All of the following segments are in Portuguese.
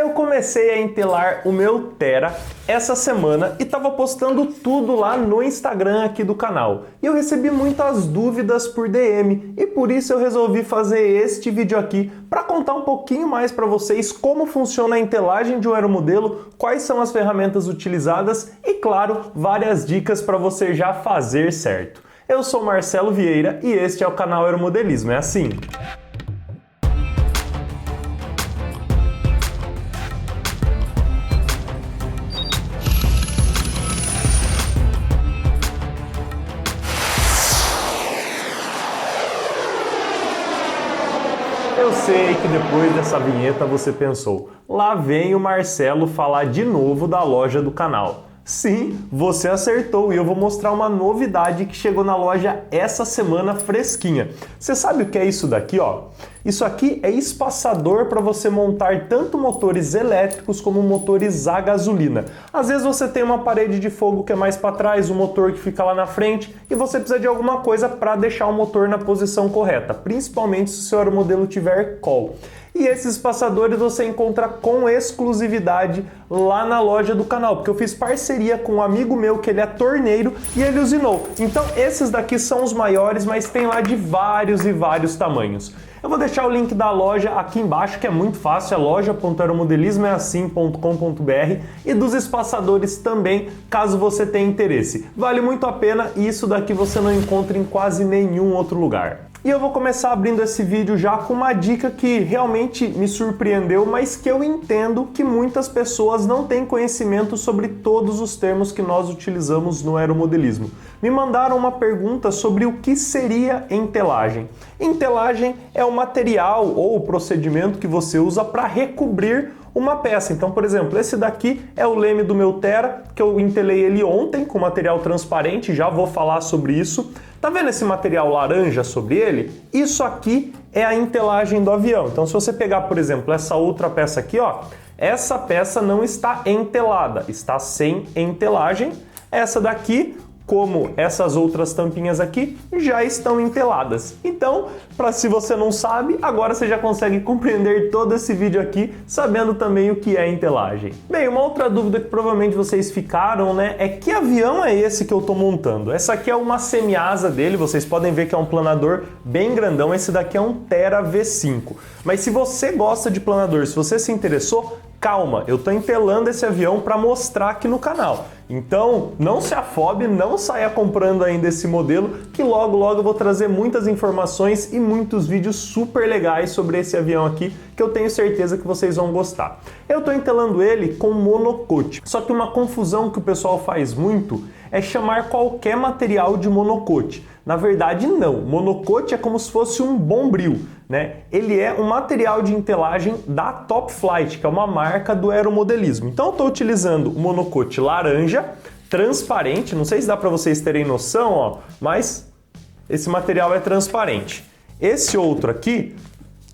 Eu comecei a entelar o meu Tera essa semana e estava postando tudo lá no Instagram aqui do canal. E eu recebi muitas dúvidas por DM e por isso eu resolvi fazer este vídeo aqui para contar um pouquinho mais para vocês como funciona a entelagem de um aeromodelo, quais são as ferramentas utilizadas e, claro, várias dicas para você já fazer certo. Eu sou Marcelo Vieira e este é o canal Aeromodelismo, é assim? Eu sei que depois dessa vinheta você pensou, lá vem o Marcelo falar de novo da loja do canal. Sim, você acertou e eu vou mostrar uma novidade que chegou na loja essa semana fresquinha. Você sabe o que é isso daqui, ó? Isso aqui é espaçador para você montar tanto motores elétricos como motores a gasolina. Às vezes você tem uma parede de fogo que é mais para trás, um motor que fica lá na frente e você precisa de alguma coisa para deixar o motor na posição correta, principalmente se o seu aeromodelo tiver call. E esses espaçadores você encontra com exclusividade lá na loja do canal, porque eu fiz parceria com um amigo meu que ele é torneiro e ele usinou. Então esses daqui são os maiores, mas tem lá de vários e vários tamanhos. Eu vou deixar o link da loja aqui embaixo, que é muito fácil, é loja.aeromodelismoeassim.com.br, e dos espaçadores também, caso você tenha interesse. Vale muito a pena e isso daqui você não encontra em quase nenhum outro lugar. E eu vou começar abrindo esse vídeo já com uma dica que realmente me surpreendeu, mas que eu entendo que muitas pessoas não têm conhecimento sobre todos os termos que nós utilizamos no aeromodelismo. Me mandaram uma pergunta sobre o que seria entelagem. Entelagem é o material ou o procedimento que você usa para recobrir uma peça. Então, por exemplo, esse daqui é o leme do meu Tera, que eu entelei ele ontem com material transparente, já vou falar sobre isso. Tá vendo esse material laranja sobre ele? Isso aqui é a entelagem do avião. Então, se você pegar, por exemplo, essa outra peça aqui, ó, essa peça não está entelada, está sem entelagem. Essa daqui, como essas outras tampinhas aqui, já estão enteladas. Então, se você não sabe, agora você já consegue compreender todo esse vídeo aqui, sabendo também o que é entelagem. Bem, uma outra dúvida que provavelmente vocês ficaram, né, é que avião é esse que eu estou montando? Essa aqui é uma semi-asa dele, vocês podem ver que é um planador bem grandão, esse daqui é um Tera V5. Mas se você gosta de planador, se você se interessou, calma, eu estou entelando esse avião para mostrar aqui no canal. Então, não se afobe, não saia comprando ainda esse modelo, que logo eu vou trazer muitas informações e muitos vídeos super legais sobre esse avião aqui, que eu tenho certeza que vocês vão gostar. Eu estou entelando ele com monocoque, só que uma confusão que o pessoal faz muito é chamar qualquer material de monocoque. Na verdade, não. Monocoque é como se fosse um bombril, né? Ele é um material de entelagem da Top Flight, que é uma marca do aeromodelismo. Então eu estou utilizando o monocoque laranja, transparente, não sei se dá para vocês terem noção, ó, mas esse material é transparente. Esse outro aqui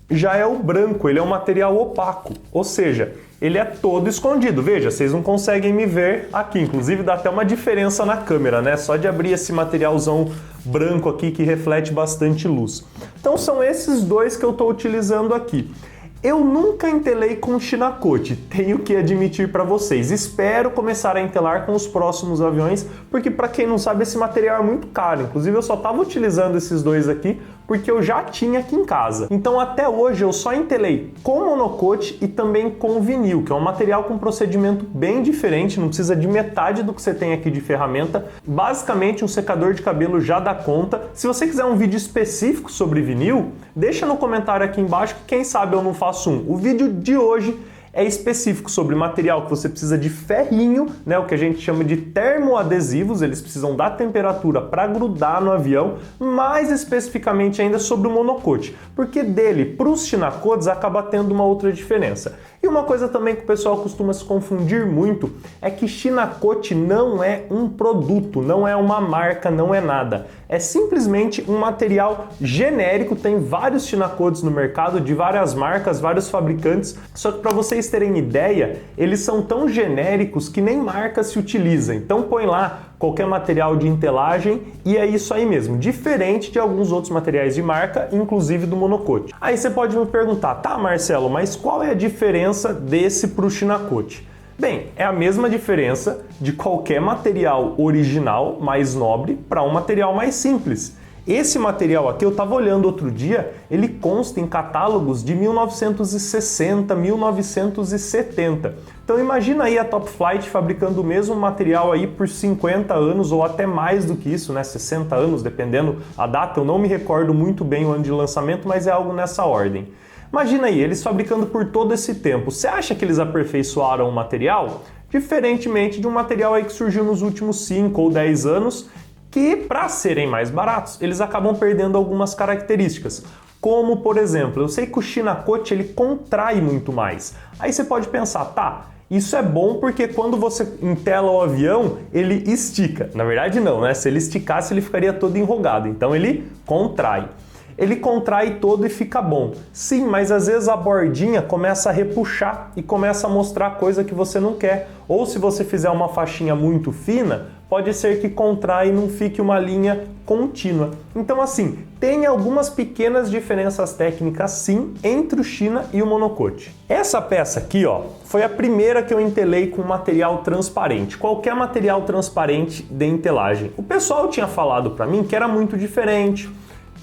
já é o branco, ele é um material opaco, ou seja, ele é todo escondido. Veja, vocês não conseguem me ver aqui, inclusive dá até uma diferença na câmera, né? Só de abrir esse materialzão branco aqui que reflete bastante luz. Então são esses dois que eu estou utilizando aqui. Eu nunca entelei com Chinacote, tenho que admitir para vocês. Espero começar a entelar com os próximos aviões, porque para quem não sabe, esse material é muito caro. Inclusive eu só estava utilizando esses dois aqui porque eu já tinha aqui em casa. Então até hoje eu só entelei com monocoque e também com vinil, que é um material com procedimento bem diferente, não precisa de metade do que você tem aqui de ferramenta. Basicamente um secador de cabelo já dá conta. Se você quiser um vídeo específico sobre vinil, deixa no comentário aqui embaixo que quem sabe eu não faço um. O vídeo de hoje é específico sobre material que você precisa de ferrinho, né, o que a gente chama de termoadesivos, eles precisam da temperatura para grudar no avião, mais especificamente ainda sobre o monocoque, porque dele para os chinacotes acaba tendo uma outra diferença. E uma coisa também que o pessoal costuma se confundir muito é que chinacote não é um produto, não é uma marca, não é nada. É simplesmente um material genérico, tem vários chinacotes no mercado, de várias marcas, vários fabricantes, só que para vocês terem ideia, eles são tão genéricos que nem marca se utiliza. Então põe lá qualquer material de entelagem, e é isso aí mesmo, diferente de alguns outros materiais de marca, inclusive do monocoat. Aí você pode me perguntar, tá Marcelo, mas qual é a diferença desse para o Chinacoat? Bem, é a mesma diferença de qualquer material original mais nobre para um material mais simples. Esse material aqui, eu estava olhando outro dia, ele consta em catálogos de 1960, 1970. Então imagina aí a Top Flight fabricando o mesmo material aí por 50 anos ou até mais do que isso, né? 60 anos, dependendo a data. Eu não me recordo muito bem o ano de lançamento, mas é algo nessa ordem. Imagina aí, eles fabricando por todo esse tempo. Você acha que eles aperfeiçoaram o material? Diferentemente de um material aí que surgiu nos últimos 5 ou 10 anos, que, para serem mais baratos, eles acabam perdendo algumas características. Como, por exemplo, eu sei que o Chinacoat ele contrai muito mais. Aí você pode pensar, tá, isso é bom porque quando você entela o avião, ele estica. Na verdade não, né? Se ele esticasse, ele ficaria todo enrugado. Então ele contrai. Ele contrai todo e fica bom. Sim, mas às vezes a bordinha começa a repuxar e começa a mostrar coisa que você não quer. Ou se você fizer uma faixinha muito fina, pode ser que contrai e não fique uma linha contínua. Então assim, tem algumas pequenas diferenças técnicas sim entre o China e o monocoat. Essa peça aqui, ó, foi a primeira que eu entelei com material transparente. Qualquer material transparente de entelagem. O pessoal tinha falado para mim que era muito diferente,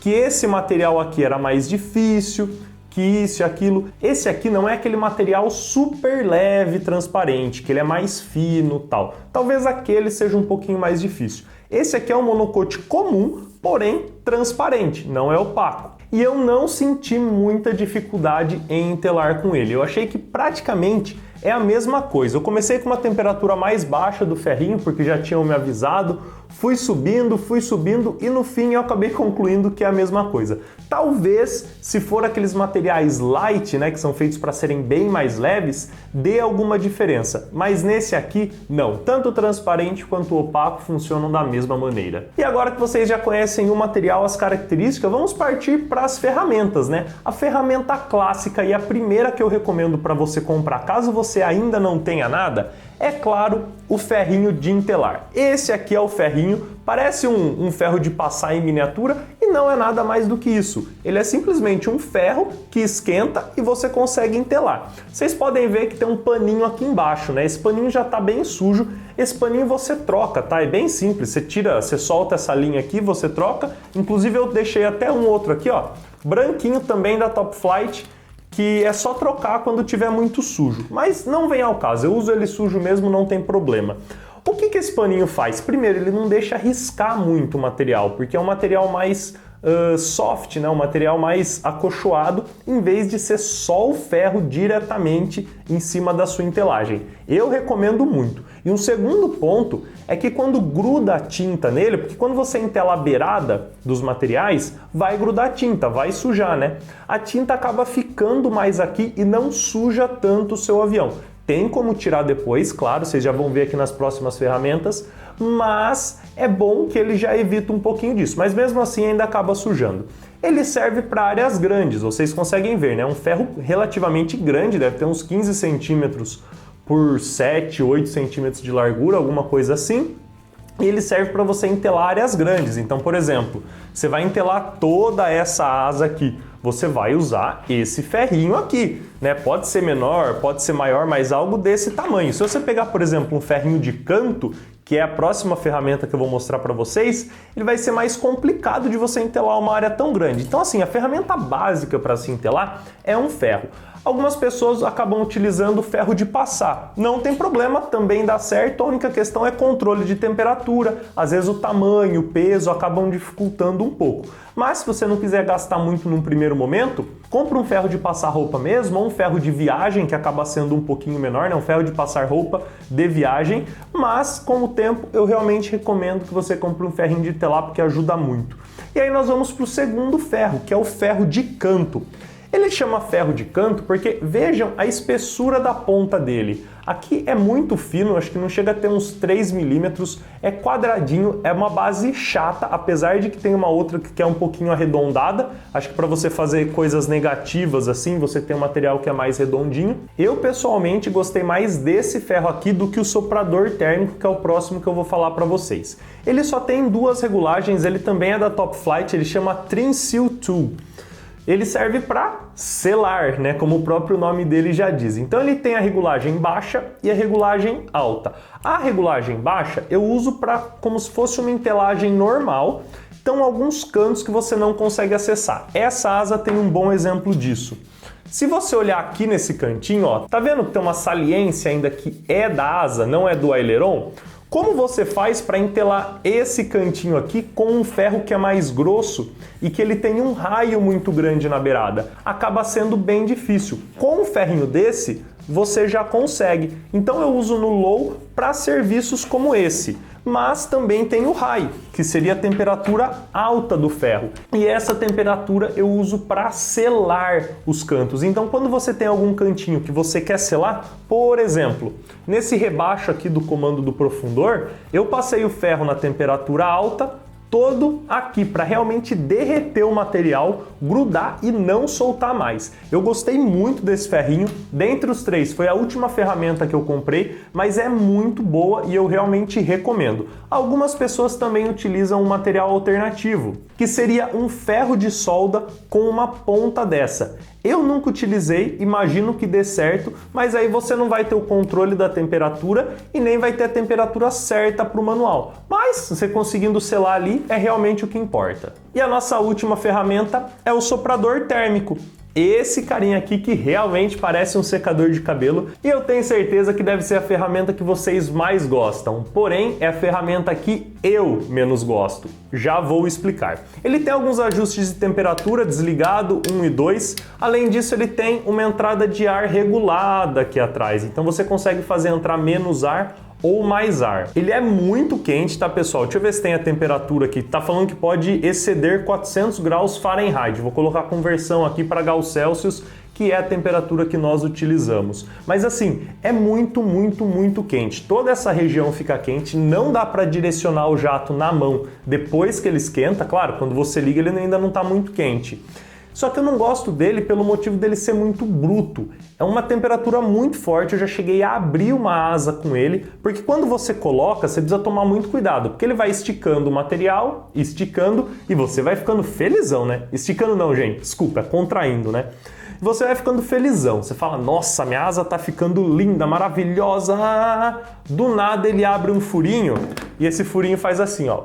que esse material aqui era mais difícil, que isso e aquilo. Esse aqui não é aquele material super leve, transparente, que ele é mais fino, tal. Talvez aquele seja um pouquinho mais difícil. Esse aqui é um monocoat comum, porém transparente, não é opaco. E eu não senti muita dificuldade em entelar com ele. Eu achei que praticamente é a mesma coisa. Eu comecei com uma temperatura mais baixa do ferrinho, porque já tinham me avisado, fui subindo e no fim eu acabei concluindo que é a mesma coisa. Talvez, se for aqueles materiais light, né, que são feitos para serem bem mais leves, dê alguma diferença. Mas nesse aqui, não. Tanto o transparente quanto o opaco funcionam da mesma maneira. E agora que vocês já conhecem o material, as características, vamos partir para as ferramentas, né? A ferramenta clássica e a primeira que eu recomendo para você comprar, caso você ainda não tenha nada, é claro, o ferrinho de entelar. Esse aqui é o ferrinho, parece um ferro de passar em miniatura e não é nada mais do que isso. Ele é simplesmente um ferro que esquenta e você consegue entelar. Vocês podem ver que tem um paninho aqui embaixo, né? Esse paninho já está bem sujo, esse paninho você troca, tá? É bem simples, você solta essa linha aqui, você troca. Inclusive eu deixei até um outro aqui, ó, branquinho também da Top Flight, que é só trocar quando tiver muito sujo. Mas não vem ao caso, eu uso ele sujo mesmo, não tem problema. O que esse paninho faz? Primeiro, ele não deixa riscar muito o material, porque é um material mais soft, né? Um material mais acolchoado, em vez de ser só o ferro diretamente em cima da sua entelagem. Eu recomendo muito. E um segundo ponto é que quando gruda a tinta nele, porque quando você entela a beirada dos materiais, vai grudar tinta, vai sujar, né? A tinta acaba ficando mais aqui e não suja tanto o seu avião. Tem como tirar depois, claro, vocês já vão ver aqui nas próximas ferramentas, mas é bom que ele já evita um pouquinho disso, mas mesmo assim ainda acaba sujando. Ele serve para áreas grandes, vocês conseguem ver, né? Um ferro relativamente grande, deve ter uns 15 centímetros por 7, 8 centímetros de largura, alguma coisa assim. E ele serve para você entelar áreas grandes. Então, por exemplo, você vai entelar toda essa asa aqui, você vai usar esse ferrinho aqui, né? Pode ser menor, pode ser maior, mas algo desse tamanho. Se você pegar, por exemplo, um ferrinho de canto, que é a próxima ferramenta que eu vou mostrar para vocês, ele vai ser mais complicado de você entelar uma área tão grande. Então, assim, a ferramenta básica para se entelar é um ferro. Algumas pessoas acabam utilizando ferro de passar. Não tem problema, também dá certo. A única questão é controle de temperatura. Às vezes o tamanho, o peso acabam dificultando um pouco. Mas se você não quiser gastar muito num primeiro momento, compra um ferro de passar roupa mesmo, ou um ferro de viagem, que acaba sendo um pouquinho menor, né? Um ferro de passar roupa de viagem. Mas com o tempo eu realmente recomendo que você compre um ferrinho de entelar, porque ajuda muito. E aí nós vamos para o segundo ferro, que é o ferro de canto. Ele chama ferro de canto porque vejam a espessura da ponta dele. Aqui é muito fino, acho que não chega a ter uns 3 milímetros, é quadradinho, é uma base chata, apesar de que tem uma outra que é um pouquinho arredondada. Acho que para você fazer coisas negativas assim, você tem um material que é mais redondinho. Eu pessoalmente gostei mais desse ferro aqui do que o soprador térmico, que é o próximo que eu vou falar para vocês. Ele só tem duas regulagens, ele também é da Top Flight, ele chama Trim Seal Tool. Ele serve para selar, né, como o próprio nome dele já diz. Então ele tem a regulagem baixa e a regulagem alta. A regulagem baixa eu uso para como se fosse uma entelagem normal, então alguns cantos que você não consegue acessar. Essa asa tem um bom exemplo disso. Se você olhar aqui nesse cantinho, ó, tá vendo que tem uma saliência ainda que é da asa, não é do aileron? Como você faz para entelar esse cantinho aqui com um ferro que é mais grosso e que ele tem um raio muito grande na beirada? Acaba sendo bem difícil. Com um ferrinho desse, você já consegue. Então eu uso no low para serviços como esse. Mas também tem o high, que seria a temperatura alta do ferro. E essa temperatura eu uso para selar os cantos. Então quando você tem algum cantinho que você quer selar, por exemplo, nesse rebaixo aqui do comando do profundor, eu passei o ferro na temperatura alta, todo aqui para realmente derreter o material, grudar e não soltar mais. Eu gostei muito desse ferrinho, dentre os três foi a última ferramenta que eu comprei, mas é muito boa e eu realmente recomendo. Algumas pessoas também utilizam um material alternativo, que seria um ferro de solda com uma ponta dessa. Eu nunca utilizei, imagino que dê certo, mas aí você não vai ter o controle da temperatura e nem vai ter a temperatura certa para o manual. Mas você conseguindo selar ali é realmente o que importa. E a nossa última ferramenta é o soprador térmico. Esse carinha aqui que realmente parece um secador de cabelo e eu tenho certeza que deve ser a ferramenta que vocês mais gostam, porém é a ferramenta que eu menos gosto. Já vou explicar. Ele tem alguns ajustes de temperatura, desligado, 1 e 2, além disso ele tem uma entrada de ar regulada aqui atrás, então você consegue fazer entrar menos ar ou mais ar. Ele é muito quente, tá pessoal? Deixa eu ver se tem a temperatura aqui. Tá falando que pode exceder 400 graus Fahrenheit. Vou colocar a conversão aqui para graus Celsius, que é a temperatura que nós utilizamos. Mas assim, é muito quente. Toda essa região fica quente, não dá para direcionar o jato na mão depois que ele esquenta. Claro, quando você liga ele ainda não está muito quente. Só que eu não gosto dele pelo motivo dele ser muito bruto. É uma temperatura muito forte, eu já cheguei a abrir uma asa com ele, porque quando você coloca, você precisa tomar muito cuidado, porque ele vai esticando o material, esticando, e você vai ficando felizão, né? Esticando não, gente, desculpa, é contraindo, né? Você vai ficando felizão, você fala, nossa, minha asa tá ficando linda, maravilhosa. Do nada ele abre um furinho, e esse furinho faz assim, ó.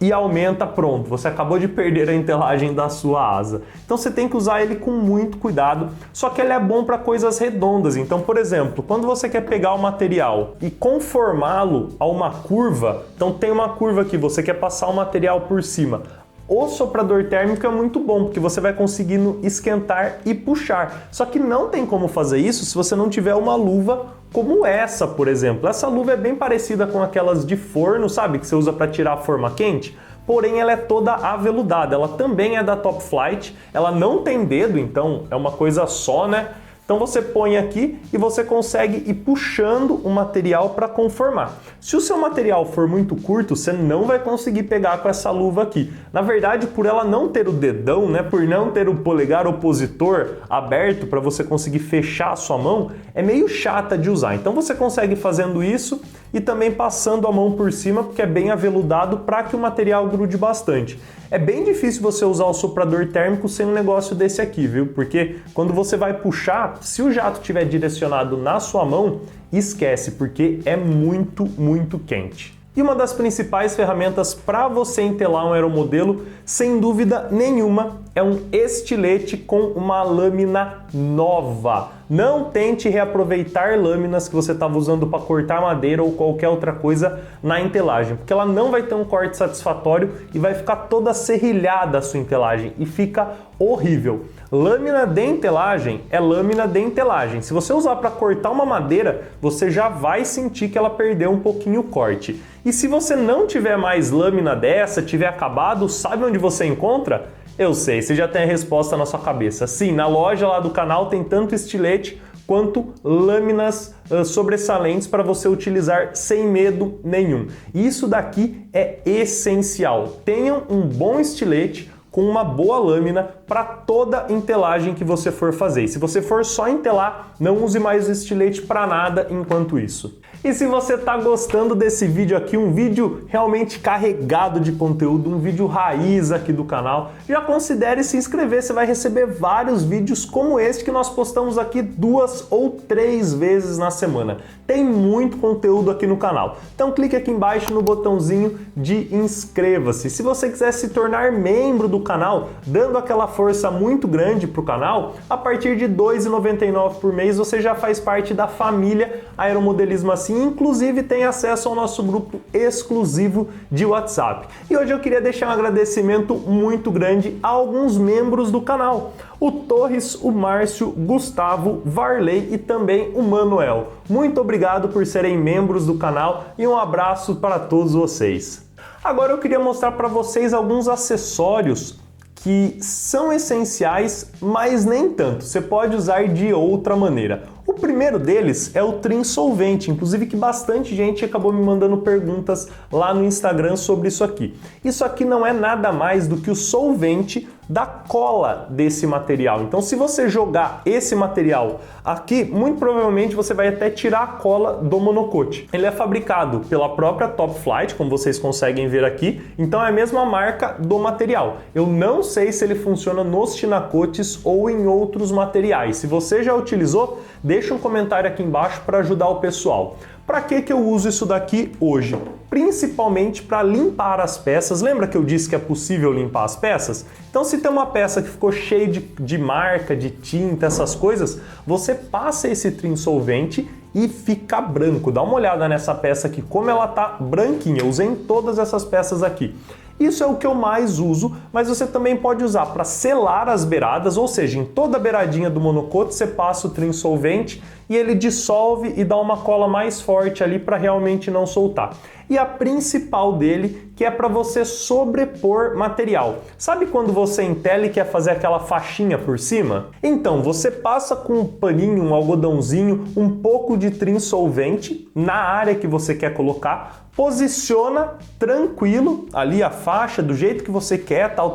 E aumenta, pronto, você acabou de perder a entelagem da sua asa. Então você tem que usar ele com muito cuidado, só que ele é bom para coisas redondas. Então, por exemplo, quando você quer pegar o material e conformá-lo a uma curva, então tem uma curva aqui, você quer passar o material por cima. O soprador térmico é muito bom, porque você vai conseguindo esquentar e puxar. Só que não tem como fazer isso se você não tiver uma luva como essa, por exemplo. Essa luva é bem parecida com aquelas de forno, sabe? Que você usa para tirar a forma quente. Porém, ela é toda aveludada. Ela também é da Top Flight. Ela não tem dedo, então é uma coisa só, né? Então você põe aqui e você consegue ir puxando o material para conformar. Se o seu material for muito curto, você não vai conseguir pegar com essa luva aqui. Na verdade, por ela não ter o dedão, né, por não ter o polegar opositor aberto para você conseguir fechar a sua mão, é meio chata de usar. Então você consegue fazendo isso e também passando a mão por cima, porque é bem aveludado para que o material grude bastante. É bem difícil você usar o soprador térmico sem um negócio desse aqui, viu? Porque quando você vai puxar, se o jato estiver direcionado na sua mão, esquece, porque é muito quente. E uma das principais ferramentas para você entelar um aeromodelo, sem dúvida nenhuma, é um estilete com uma lâmina nova. Não tente reaproveitar lâminas que você estava usando para cortar madeira ou qualquer outra coisa na entelagem, porque ela não vai ter um corte satisfatório e vai ficar toda serrilhada a sua entelagem e fica horrível. Lâmina de entelagem é lâmina de entelagem. Se você usar para cortar uma madeira, você já vai sentir que ela perdeu um pouquinho o corte. E se você não tiver mais lâmina dessa, tiver acabado, sabe onde você encontra? Eu sei, você já tem a resposta na sua cabeça. Sim, na loja lá do canal tem tanto estilete quanto lâminas sobressalentes para você utilizar sem medo nenhum. Isso daqui é essencial. Tenham um bom estilete com uma boa lâmina para toda entelagem que você for fazer. E se você for só entelar, não use mais o estilete para nada enquanto isso. E se você está gostando desse vídeo aqui, um vídeo realmente carregado de conteúdo, um vídeo raiz aqui do canal, já considere se inscrever, você vai receber vários vídeos como este que nós postamos aqui 2 ou 3 vezes na semana. Tem muito conteúdo aqui no canal. Então clique aqui embaixo no botãozinho de inscreva-se. Se você quiser se tornar membro do canal, dando aquela força muito grande para o canal, a partir de R$ 2,99 por mês você já faz parte da família Aeromodelismo Assim, inclusive tem acesso ao nosso grupo exclusivo de WhatsApp. E hoje eu queria deixar um agradecimento muito grande a alguns membros do canal. O Torres, o Márcio, Gustavo, Varley e também o Manuel. Muito obrigado por serem membros do canal e um abraço para todos vocês. Agora eu queria mostrar para vocês alguns acessórios que são essenciais, mas nem tanto. Você pode usar de outra maneira. O primeiro deles é o trim solvente, inclusive que bastante gente acabou me mandando perguntas lá no Instagram sobre isso aqui. Isso aqui não é nada mais do que o solvente da cola desse material. Então, se você jogar esse material aqui, muito provavelmente você vai até tirar a cola do monocoque. Ele é fabricado pela própria Top Flight, como vocês conseguem ver aqui, então é a mesma marca do material. Eu não sei se ele funciona nos tinacotes ou em outros materiais. Se você já utilizou, deixa um comentário aqui embaixo para ajudar o pessoal. Para que eu uso isso daqui hoje? Principalmente para limpar as peças. Lembra que eu disse que é possível limpar as peças? Então, se tem uma peça que ficou cheia de marca, de tinta, essas coisas, você passa esse trim solvente e fica branco. Dá uma olhada nessa peça aqui, como ela tá branquinha. Eu usei em todas essas peças aqui. Isso é o que eu mais uso, mas você também pode usar para selar as beiradas, ou seja, em toda a beiradinha do monocoque você passa o trim solvente e ele dissolve e dá uma cola mais forte ali para realmente não soltar. E a principal dele, que é para você sobrepor material. Sabe quando você entela e quer fazer aquela faixinha por cima? Então, você passa com um paninho, um algodãozinho, um pouco de trim solvente na área que você quer colocar, posiciona tranquilo ali a faixa do jeito que você quer, tal,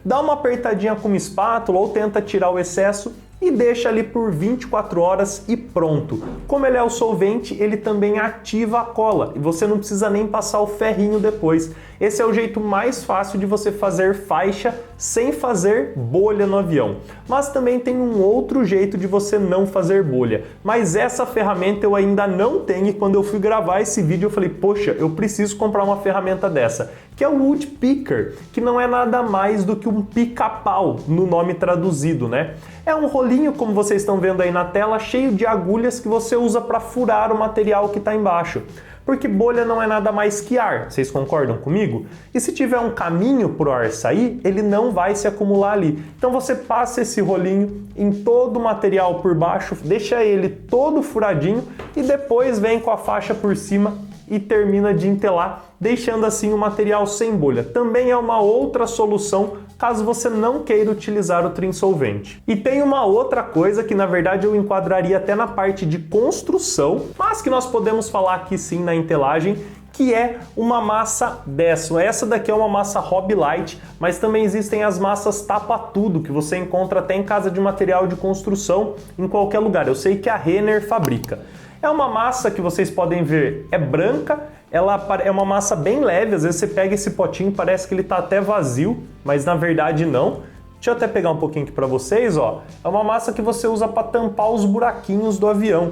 dá uma apertadinha com uma espátula ou tenta tirar o excesso e deixa ali por 24 horas e pronto. Como ele é o solvente, ele também ativa a cola e você não precisa nem passar o ferrinho depois. Esse é o jeito mais fácil de você fazer faixa sem fazer bolha no avião. Mas também tem um outro jeito de você não fazer bolha. Mas essa ferramenta eu ainda não tenho e quando eu fui gravar esse vídeo eu falei, poxa, eu preciso comprar uma ferramenta dessa, que é o Wood Picker, que não é nada mais do que um pica-pau no nome traduzido, né? É um rolinho, como vocês estão vendo aí na tela, cheio de agulhas que você usa para furar o material que está embaixo. Porque bolha não é nada mais que ar, vocês concordam comigo? E se tiver um caminho para o ar sair, ele não vai se acumular ali. Então você passa esse rolinho em todo o material por baixo, deixa ele todo furadinho e depois vem com a faixa por cima e termina de entelar, deixando assim o material sem bolha. Também é uma outra solução caso você não queira utilizar o trim solvente. E tem uma outra coisa que na verdade eu enquadraria até na parte de construção, mas que nós podemos falar aqui sim na entelagem, que é uma massa dessa. Essa daqui é uma massa Hobby Light, mas também existem as massas tapa-tudo, que você encontra até em casa de material de construção, em qualquer lugar. Eu sei que a Renner fabrica. É uma massa que vocês podem ver, é branca, ela é uma massa bem leve, às vezes você pega esse potinho, parece que ele está até vazio, mas na verdade não. Deixa eu até pegar um pouquinho aqui para vocês, ó. É uma massa que você usa para tampar os buraquinhos do avião,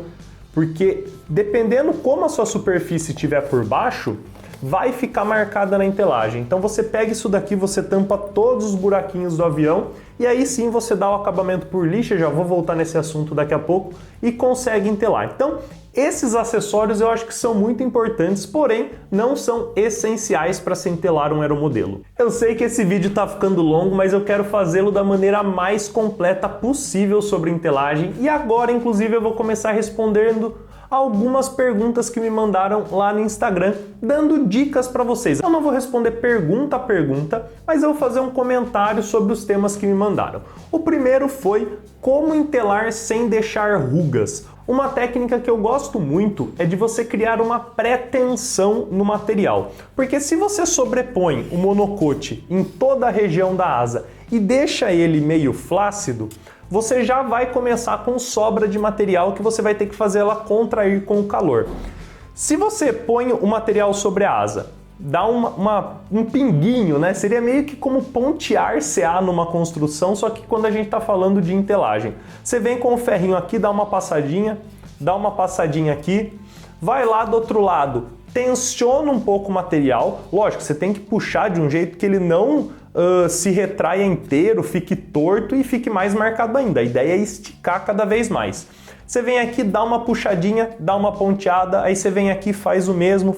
porque dependendo como a sua superfície estiver por baixo, vai ficar marcada na entelagem. Então você pega isso daqui, você tampa todos os buraquinhos do avião e aí sim você dá o acabamento por lixa, já vou voltar nesse assunto daqui a pouco, e consegue entelar. Então, esses acessórios eu acho que são muito importantes, porém não são essenciais para se entelar um aeromodelo. Eu sei que esse vídeo está ficando longo, mas eu quero fazê-lo da maneira mais completa possível sobre entelagem e agora, inclusive, eu vou começar respondendo algumas perguntas que me mandaram lá no Instagram, dando dicas para vocês. Eu não vou responder pergunta a pergunta, mas eu vou fazer um comentário sobre os temas que me mandaram. O primeiro foi como entelar sem deixar rugas. Uma técnica que eu gosto muito é de você criar uma pré-tensão no material, porque se você sobrepõe o monocote em toda a região da asa e deixa ele meio flácido, você já vai começar com sobra de material que você vai ter que fazer ela contrair com o calor. Se você põe o material sobre a asa, dá um pinguinho, né? Seria meio que como pontear CA numa construção, só que quando a gente está falando de entelagem. Você vem com o ferrinho aqui, dá uma passadinha aqui, vai lá do outro lado, tensiona um pouco o material. Lógico, você tem que puxar de um jeito que ele não se retraia inteiro, fique torto e fique mais marcado ainda. A ideia é esticar cada vez mais. Você vem aqui, dá uma puxadinha, dá uma ponteada, aí você vem aqui, faz o mesmo.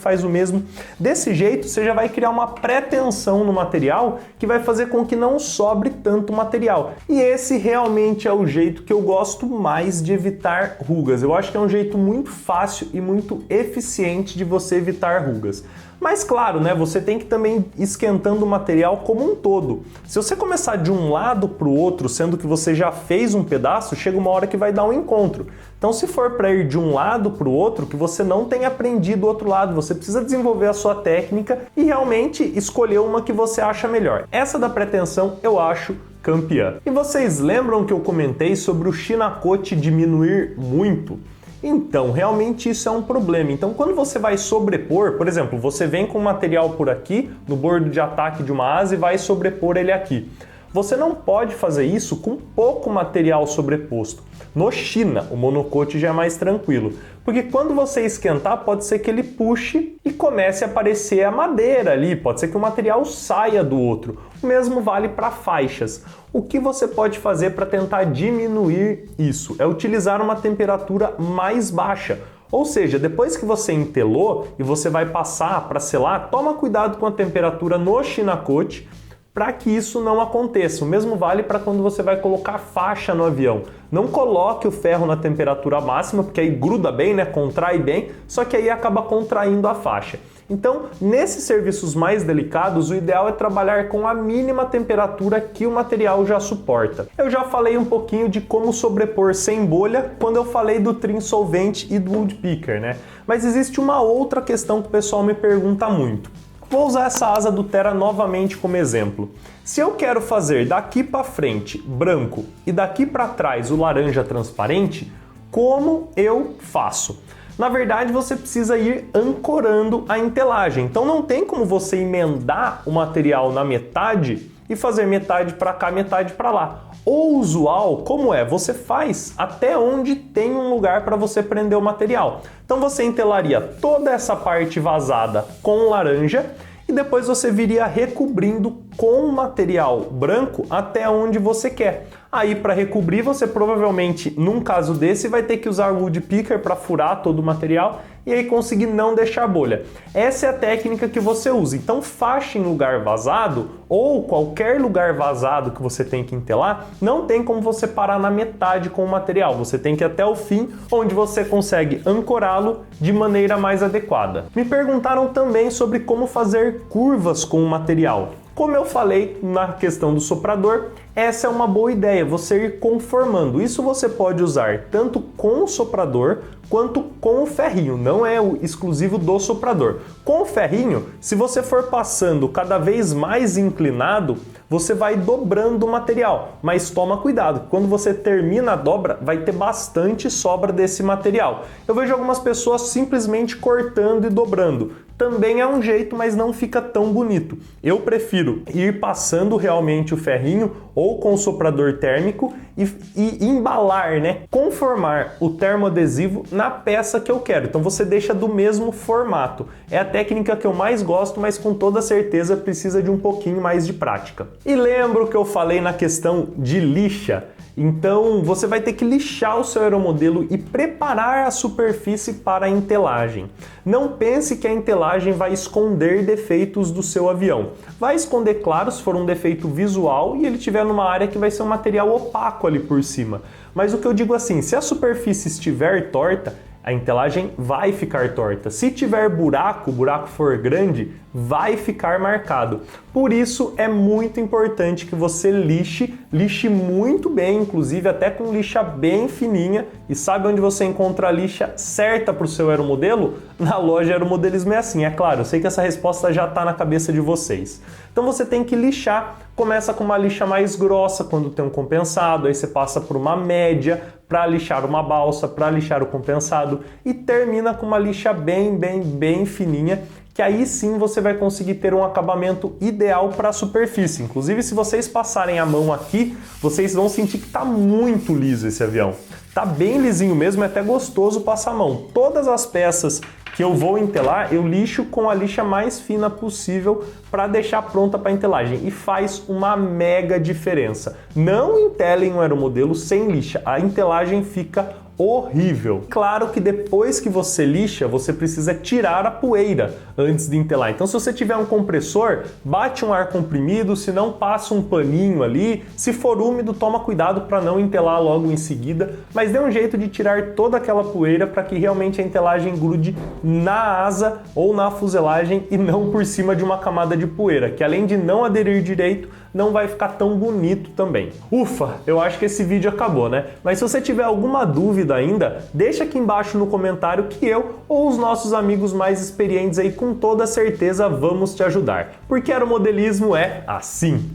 Desse jeito, você já vai criar uma pré-tensão no material que vai fazer com que não sobre tanto material. E esse realmente é o jeito que eu gosto mais de evitar rugas. Eu acho que é um jeito muito fácil e muito eficiente de você evitar rugas. Mas claro, né, você tem que também ir esquentando o material como um todo. Se você começar de um lado para o outro, sendo que você já fez um pedaço, chega uma hora que vai dar um encontro. Então se for para ir de um lado para o outro, que você não tenha aprendido o outro lado, você precisa desenvolver a sua técnica e realmente escolher uma que você acha melhor. Essa da pré-tensão eu acho campeã. E vocês lembram que eu comentei sobre o Shinacote diminuir muito? Então, realmente isso é um problema. Então, quando você vai sobrepor, por exemplo, você vem com o material por aqui, no bordo de ataque de uma asa e vai sobrepor ele aqui. Você não pode fazer isso com pouco material sobreposto. No Shina, o monocote já é mais tranquilo, porque quando você esquentar, pode ser que ele puxe e comece a aparecer a madeira ali, pode ser que o material saia do outro. O mesmo vale para faixas. O que você pode fazer para tentar diminuir isso? É utilizar uma temperatura mais baixa. Ou seja, depois que você entelou e você vai passar para selar, toma cuidado com a temperatura no Shinacote, para que isso não aconteça. O mesmo vale para quando você vai colocar faixa no avião. Não coloque o ferro na temperatura máxima, porque aí gruda bem, né? Contrai bem, só que aí acaba contraindo a faixa. Então, nesses serviços mais delicados, o ideal é trabalhar com a mínima temperatura que o material já suporta. Eu já falei um pouquinho de como sobrepor sem bolha quando eu falei do trim solvente e do woodpecker, né? Mas existe uma outra questão que o pessoal me pergunta muito. Vou usar essa asa do Terra novamente como exemplo. Se eu quero fazer daqui para frente branco e daqui para trás o laranja transparente, como eu faço? Na verdade, você precisa ir ancorando a entelagem. Então não tem como você emendar o material na metade e fazer metade para cá, metade para lá. O usual, como é? Você faz até onde tem um lugar para você prender o material. Então você entelaria toda essa parte vazada com laranja e depois você viria recobrindo com material branco até onde você quer. Aí para recobrir você provavelmente, num caso desse, vai ter que usar o woodpecker para furar todo o material e aí conseguir não deixar bolha. Essa é a técnica que você usa. Então faixa em lugar vazado ou qualquer lugar vazado que você tem que entelar, não tem como você parar na metade com o material. Você tem que ir até o fim, onde você consegue ancorá-lo de maneira mais adequada. Me perguntaram também sobre como fazer curvas com o material. Como eu falei na questão do soprador, essa é uma boa ideia, você ir conformando. Isso você pode usar tanto com o soprador quanto com o ferrinho, não é o exclusivo do soprador. Com o ferrinho, se você for passando cada vez mais inclinado, você vai dobrando o material, mas toma cuidado, quando você termina a dobra, vai ter bastante sobra desse material. Eu vejo algumas pessoas simplesmente cortando e dobrando. Também é um jeito, mas não fica tão bonito. Eu prefiro ir passando realmente o ferrinho ou com o soprador térmico e embalar, né? Conformar o termoadesivo na peça que eu quero. Então você deixa do mesmo formato. É a técnica que eu mais gosto, mas com toda certeza precisa de um pouquinho mais de prática. E lembro que eu falei na questão de lixa. Então você vai ter que lixar o seu aeromodelo e preparar a superfície para a entelagem. Não pense que a entelagem vai esconder defeitos do seu avião. Vai esconder, claro, se for um defeito visual e ele estiver numa área que vai ser um material opaco ali por cima. Mas o que eu digo assim, se a superfície estiver torta, a entelagem vai ficar torta. Se tiver buraco, o buraco for grande, vai ficar marcado. Por isso é muito importante que você lixe muito bem, inclusive até com lixa bem fininha. E sabe onde você encontra a lixa certa para o seu aeromodelo? Na loja Aeromodelismo é assim, é claro, eu sei que essa resposta já está na cabeça de vocês. Então você tem que lixar, começa com uma lixa mais grossa quando tem um compensado, aí você passa por uma média para lixar uma balsa, para lixar o compensado e termina com uma lixa bem fininha, que aí sim você vai conseguir ter um acabamento ideal para a superfície. Inclusive, se vocês passarem a mão aqui, vocês vão sentir que está muito liso esse avião. Tá bem lisinho mesmo, é até gostoso passar a mão. Todas as peças que eu vou entelar, eu lixo com a lixa mais fina possível para deixar pronta para entelagem e faz uma mega diferença. Não entelem um aeromodelo sem lixa, a entelagem fica horrível. Claro que depois que você lixa, você precisa tirar a poeira antes de entelar. Então, se você tiver um compressor, bate um ar comprimido, se não passa um paninho ali. Se for úmido, toma cuidado para não entelar logo em seguida, mas dê um jeito de tirar toda aquela poeira para que realmente a entelagem grude na asa ou na fuselagem e não por cima de uma camada de poeira, que além de não aderir direito, não vai ficar tão bonito também. Ufa, eu acho que esse vídeo acabou, né? Mas se você tiver alguma dúvida ainda, deixa aqui embaixo no comentário que eu ou os nossos amigos mais experientes aí com toda certeza vamos te ajudar. Porque aeromodelismo é assim.